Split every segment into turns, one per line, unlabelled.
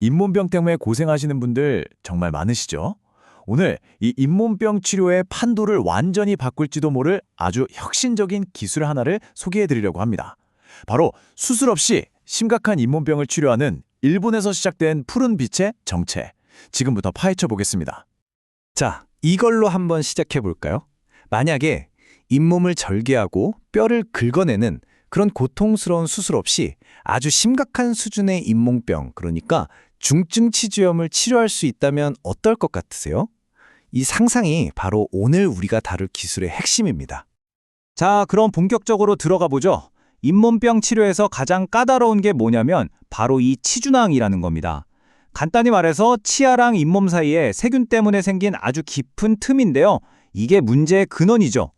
잇몸병 때문에 고생하시는 분들 정말 많으시죠? 오늘 이 잇몸병 치료의 판도를 완전히 바꿀지도 모를 아주 혁신적인 기술 하나를 소개해 드리려고 합니다. 바로 수술 없이 심각한 잇몸병을 치료하는 일본에서 시작된 푸른 빛의 정체. 지금부터 파헤쳐 보겠습니다.
자, 이걸로 한번 시작해 볼까요? 만약에 잇몸을 절개하고 뼈를 긁어내는 그런 고통스러운 수술 없이 아주 심각한 수준의 잇몸병, 그러니까 중증 치주염을 치료할 수 있다면 어떨 것 같으세요? 이 상상이 바로 오늘 우리가 다룰 기술의 핵심입니다.
자, 그럼 본격적으로 들어가 보죠. 잇몸병 치료에서 가장 까다로운 게 뭐냐면 바로 이 치주낭이라는 겁니다. 간단히 말해서 치아랑 잇몸 사이에 세균 때문에 생긴 아주 깊은 틈인데요. 이게 문제의 근원이죠.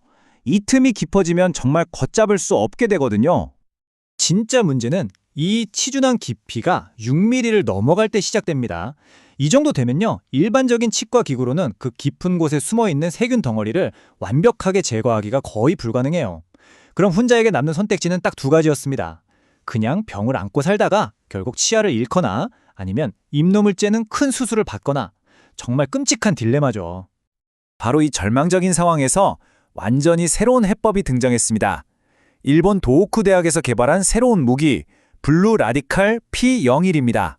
이 틈이 깊어지면 정말 걷잡을 수 없게 되거든요. 진짜 문제는 이 치주낭 깊이가 6mm를 넘어갈 때 시작됩니다. 이 정도 되면요, 일반적인 치과 기구로는 그 깊은 곳에 숨어있는 세균 덩어리를 완벽하게 제거하기가 거의 불가능해요. 그럼 환자에게 남는 선택지는 딱 두 가지였습니다. 그냥 병을 안고 살다가 결국 치아를 잃거나 아니면 잇몸을 째는 큰 수술을 받거나. 정말 끔찍한 딜레마죠.
바로 이 절망적인 상황에서 완전히 새로운 해법이 등장했습니다. 일본 도호쿠 대학에서 개발한 새로운 무기, 블루 라디칼 P01입니다.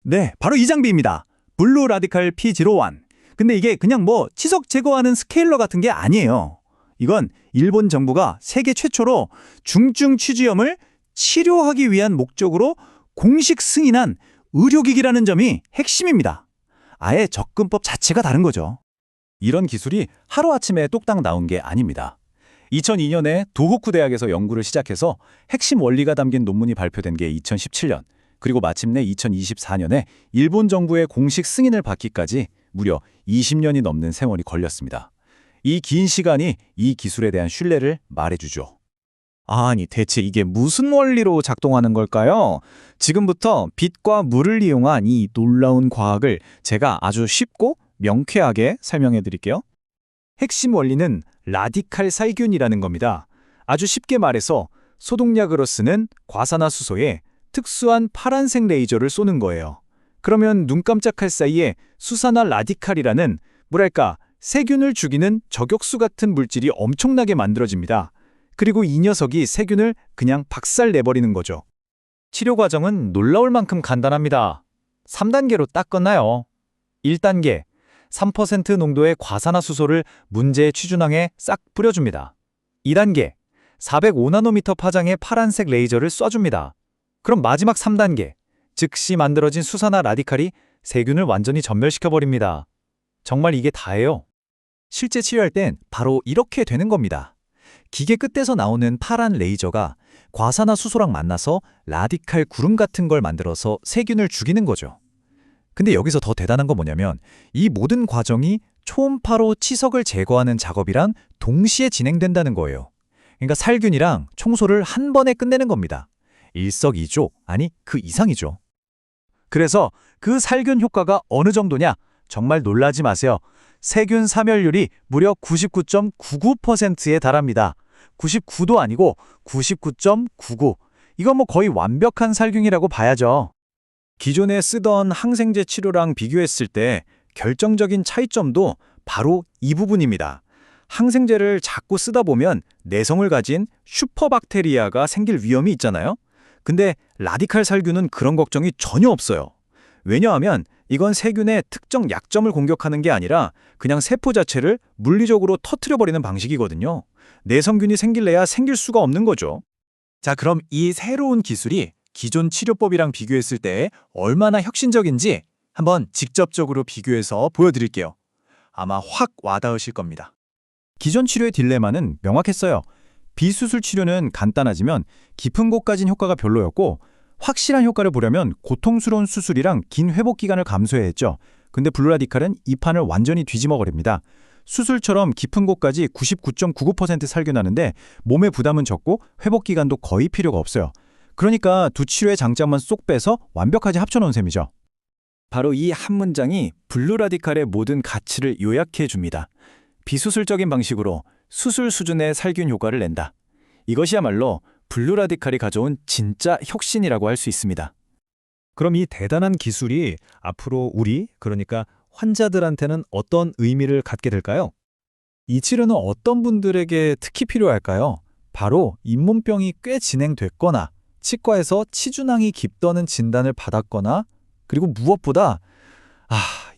네, 바로 이 장비입니다. 블루 라디칼 P01. 근데 이게 그냥 치석 제거하는 스케일러 같은 게 아니에요. 이건 일본 정부가 세계 최초로 중증 치주염을 치료하기 위한 목적으로 공식 승인한 의료기기라는 점이 핵심입니다. 아예 접근법 자체가 다른 거죠.
이런 기술이 하루아침에 뚝딱 나온 게 아닙니다. 2002년에 도호쿠 대학에서 연구를 시작해서 핵심 원리가 담긴 논문이 발표된 게 2017년, 그리고 마침내 2024년에 일본 정부의 공식 승인을 받기까지 무려 20년이 넘는 세월이 걸렸습니다. 이 긴 시간이 이 기술에 대한 신뢰를 말해주죠.
아니, 대체 이게 무슨 원리로 작동하는 걸까요? 지금부터 빛과 물을 이용한 이 놀라운 과학을 제가 아주 쉽고 명쾌하게 설명해 드릴게요. 핵심 원리는 라디칼 살균이라는 겁니다. 아주 쉽게 말해서 소독약으로 쓰는 과산화수소에 특수한 파란색 레이저를 쏘는 거예요. 그러면 눈 깜짝할 사이에 수산화 라디칼이라는 세균을 죽이는 저격수 같은 물질이 엄청나게 만들어집니다. 그리고 이 녀석이 세균을 그냥 박살내버리는 거죠. 치료 과정은 놀라울 만큼 간단합니다. 3단계로 딱 끝나요. 1단계, 3% 농도의 과산화수소를 문제의 치주낭에 싹 뿌려줍니다. 2단계, 405나노미터 파장의 파란색 레이저를 쏴줍니다. 그럼 마지막 3단계, 즉시 만들어진 수산화 라디칼이 세균을 완전히 전멸시켜버립니다. 정말 이게 다예요. 실제 치료할 땐 바로 이렇게 되는 겁니다. 기계 끝에서 나오는 파란 레이저가 과산화수소랑 만나서 라디칼 구름 같은 걸 만들어서 세균을 죽이는 거죠. 근데 여기서 더 대단한 건 뭐냐면 이 모든 과정이 초음파로 치석을 제거하는 작업이랑 동시에 진행된다는 거예요. 그러니까 살균이랑 청소를 한 번에 끝내는 겁니다. 일석이조, 아니 그 이상이죠. 그래서 그 살균 효과가 어느 정도냐? 정말 놀라지 마세요. 세균 사멸률이 무려 99.99%에 달합니다. 99도 아니고 99.99. 이건 거의 완벽한 살균이라고 봐야죠. 기존에 쓰던 항생제 치료랑 비교했을 때 결정적인 차이점도 바로 이 부분입니다. 항생제를 자꾸 쓰다 보면 내성을 가진 슈퍼박테리아가 생길 위험이 있잖아요. 근데 라디칼 살균은 그런 걱정이 전혀 없어요. 왜냐하면 이건 세균의 특정 약점을 공격하는 게 아니라 그냥 세포 자체를 물리적으로 터트려버리는 방식이거든요. 내성균이 생길래야 생길 수가 없는 거죠. 자, 그럼 이 새로운 기술이 기존 치료법이랑 비교했을 때 얼마나 혁신적인지 한번 직접적으로 비교해서 보여드릴게요. 아마 확 와닿으실 겁니다. 기존 치료의 딜레마는 명확했어요. 비수술 치료는 간단하지만 깊은 곳까진 효과가 별로였고 확실한 효과를 보려면 고통스러운 수술이랑 긴 회복 기간을 감수해야 했죠. 근데 블루라디칼은 이 판을 완전히 뒤집어버립니다. 수술처럼 깊은 곳까지 99.99% 살균하는데 몸의 부담은 적고 회복 기간도 거의 필요가 없어요. 그러니까 두 치료의 장점만 쏙 빼서 완벽하게 합쳐놓은 셈이죠. 바로 이 한 문장이 블루라디칼의 모든 가치를 요약해 줍니다. 비수술적인 방식으로 수술 수준의 살균 효과를 낸다. 이것이야말로 블루라디칼이 가져온 진짜 혁신이라고 할 수 있습니다.
그럼 이 대단한 기술이 앞으로 그러니까 환자들한테는 어떤 의미를 갖게 될까요?
이 치료는 어떤 분들에게 특히 필요할까요? 바로 잇몸병이 꽤 진행됐거나 치과에서 치주낭이 깊다는 진단을 받았거나 그리고 무엇보다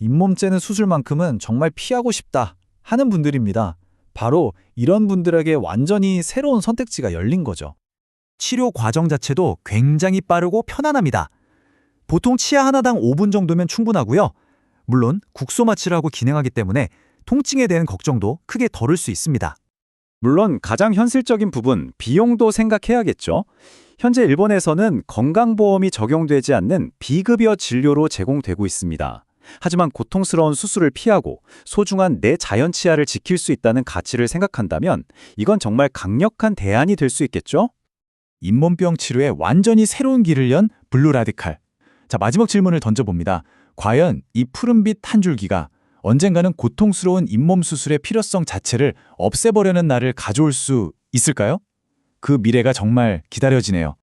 잇몸 째는 수술만큼은 정말 피하고 싶다 하는 분들입니다. 바로 이런 분들에게 완전히 새로운 선택지가 열린 거죠.
치료 과정 자체도 굉장히 빠르고 편안합니다. 보통 치아 하나당 5분 정도면 충분하고요. 물론 국소 마취라고 기능하기 때문에 통증에 대한 걱정도 크게 덜을 수 있습니다.
물론 가장 현실적인 부분, 비용도 생각해야겠죠. 현재 일본에서는 건강보험이 적용되지 않는 비급여 진료로 제공되고 있습니다. 하지만 고통스러운 수술을 피하고 소중한 내 자연 치아를 지킬 수 있다는 가치를 생각한다면 이건 정말 강력한 대안이 될 수 있겠죠?
잇몸병 치료에 완전히 새로운 길을 연 블루 라디칼. 자, 마지막 질문을 던져봅니다. 과연 이 푸른빛 한 줄기가 언젠가는 고통스러운 잇몸 수술의 필요성 자체를 없애버려는 날을 가져올 수 있을까요? 그 미래가 정말 기다려지네요.